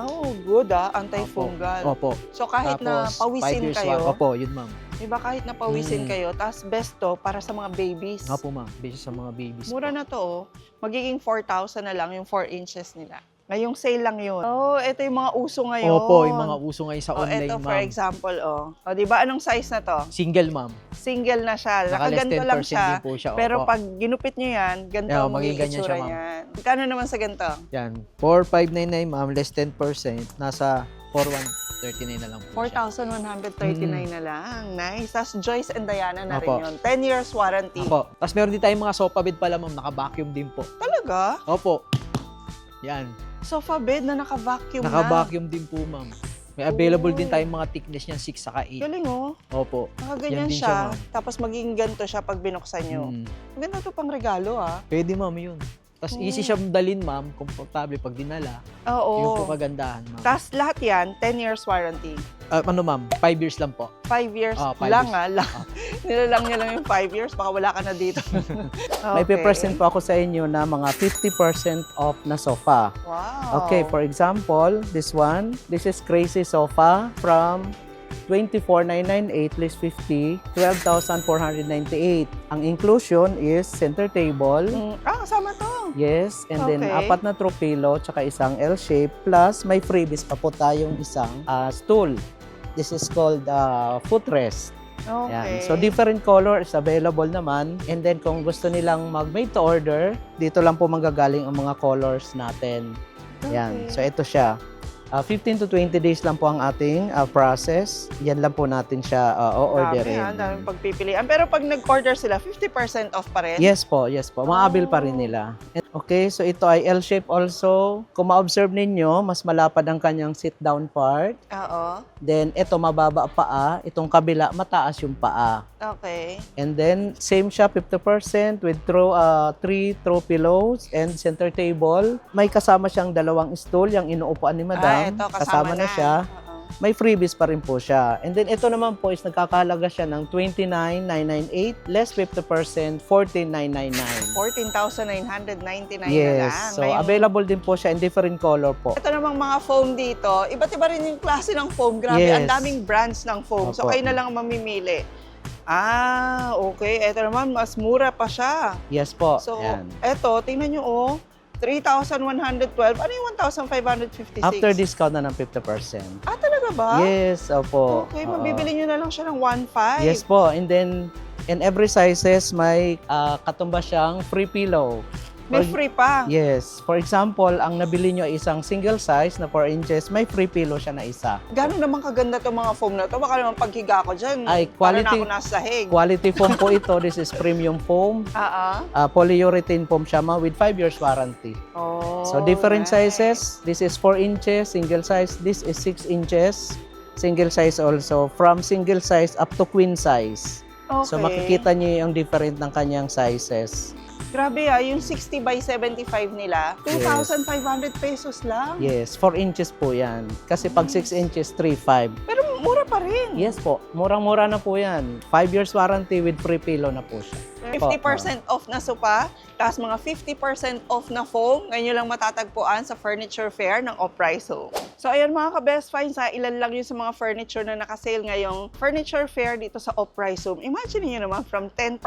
good anti-fungal. Opo. So, kahit na Tapos, 5 pawisin years kayo, Opo, yun ma'am. diba kahit na pawisin Mm. kayo, tapos best to para sa mga babies. Opo ma'am, based sa mga babies. Mura na to, oh. Magiging 4,000 na lang yung 4 inches nila. Ngayong sale lang yun. Oh, ito yung mga uso ngayon. Opo, yung mga uso ngayon sa Oh, online, ito for ma'am. example, oh. O, di ba anong size na to? Single, ma'am. Single na siya. Naka-less Nakaganto lang 10% siya. din po siya. Pero opo. pag ginupit nyo yan, ganito Yeah, ang magiging magiging ganyan itsura siya, ma'am. niyan. Kano naman sa ganito? Yan, 4,599 ma'am, less 10%, nasa 4,139 na lang po siya. 4,139 na lang. Nice. Tapos Joyce and Diana na Opo. rin yun. 10 years warranty. Opo. Tapos meron din tayong mga sofa bed pala, ma'am, naka-vacuum din po. Talaga? Opo. Yan. Sofa bed na naka-vacuum na. Naka-vacuum din po, ma'am. May available din tayong mga thickness niyan, 6 saka 8. Galing, oh. Opo. Nakaganyan Yan din siya. siya, ma'am. Tapos magiging ganito siya pag binuksan nyo. Mm. Maganda to pang regalo, ah. Pwede, ma'am, yun. Tapos easy siya dalhin, ma'am. Komportable pag dinala. Yun po Oo. kagandahan, ma'am. Tapos lahat yan, 10 years warranty. Ano, ma'am? 5 years lang po. 5 years 5 lang, years. ah. Nilalang niya lang yung 5 years, baka wala ka na dito. May pe-present po ako sa inyo na mga 50% off na sofa. Wow. Okay, for example, this one. This is Crazy Sofa from 24,998 less 50, 12,498. Ang inclusion is center table, Kasama to. yes, and then Okay. 4 na throw pillow, tsaka isang L-shape, plus may freebies pa po tayong isang stool. This is called footrest. Okay. Yan. So different color is available naman. And then kung gusto nilang mag-made to order, dito lang po manggagaling ang mga colors natin. Yan. So ito siya. 15 to 20 days lang po ang ating process. Yan lang po natin siya o-orderin. Dami, daming pagpipilian. Pero pag nag-order sila, 50% off pa rin? Yes po, yes po. Maabil pa rin nila. Okay, so ito ay L-shape also. Kung ma-observe ninyo, mas malapad ang kanyang sit-down part. Oo. Then, ito mababa paa. Itong kabila, mataas yung paa. Okay. And then, same siya, 50% with 3 throw pillows and center table. May kasama siyang 2 stool, yung inuupuan ni Madam. Ito, kasama na siya. May freebies pa rin po siya. And then, ito naman po is nagkakahalaga siya ng 29,998 less 50%, 14,999. 14,999 na lang. Yes. So, Ngayong- available din po siya in different color po. Ito namang mga foam dito, iba't iba rin yung klase ng foam. Grabe, Yes. ang daming brands ng foam. So, Opo. kayo na lang ang mamimili. Okay. Ito naman, mas mura pa siya. Yes po. So, Yan. ito, tingnan nyo, 3,112. Ano yung 1,556? After discount na ng 50%. Talaga ba? Yes, opo. Okay, Oo. mabibili nyo na lang siya ng 1,500. Yes po. And then, in every sizes, may katumba siyang free pillow. May free pa. Yes. For example, ang nabili nyo ay isang single size na 4 inches, may free pillow siya na isa. Gano'n naman kaganda itong mga foam na ito. Baka naman paghiga ko dyan, Ay, para na quality- ako nasa sahig. Quality foam po ito. This is premium foam. Polyurethane foam siya with 5 years warranty. Oh, So, different nice. sizes. This is 4 inches, single size. This is 6 inches, single size also. From single size up to queen size. Okay. So, makikita niyo yung different ng kanyang sizes. Grabe yung 60 by 75 nila, 2,500 pesos lang. Yes, 4 inches po yan. Kasi pag 6 inches, 3,500. Pero mura pa rin. Yes po, murang-mura na po yan. 5 years warranty with free pillow na po siya. 50% off na sopa, tapos mga 50% off na foam. Ngayon nyo lang matatagpuan sa Furniture Fair ng Off-Price Home. So ayan mga ka-best finds, ilan lang yun sa mga furniture na nakasale ngayong Furniture Fair dito sa Off-Price Home. Imagine niyo naman, from 10%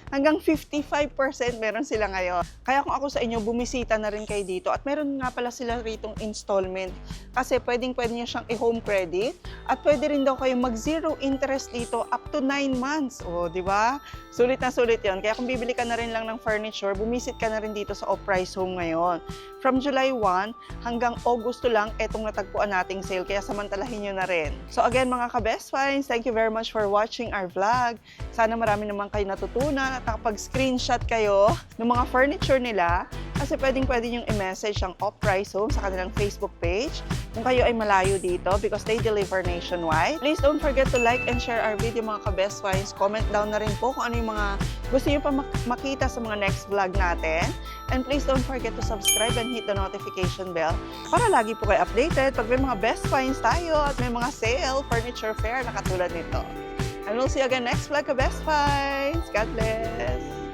hanggang 55% meron sila ngayon. Kaya kung ako sa inyo, bumisita na rin kayo dito. At meron nga pala sila ritong installment. Kasi pwede nyo siyang i-home credit. At pwede rin daw kayo mag-zero interest dito up to 9 months. O, di ba? Sulit na sulit yun. Kaya kung bibili ka na rin lang ng furniture, bumisit ka na rin dito sa Off-Price Home ngayon. From July 1 hanggang Agosto lang, etong natagpuan nating sale. Kaya samantalahin nyo na rin. So again, mga ka-best finds, thank you very much for watching our vlog. Sana marami naman kayo natutunan at nakapag-screenshot kayo ng mga furniture nila. Kasi pwede yung i-message ang Off-Price Home sa kanilang Facebook page kung kayo ay malayo dito because they deliver nationwide. Please don't forget to like and share our video mga ka-best finds. Comment down na rin po kung ano yung mga gusto nyo pa makita sa mga next vlog natin. And please don't forget to subscribe and hit the notification bell para lagi po kayo updated pag may mga best finds tayo at may mga sale, furniture fair na katulad nito. And we'll see you again next vlog ka-best finds. God bless!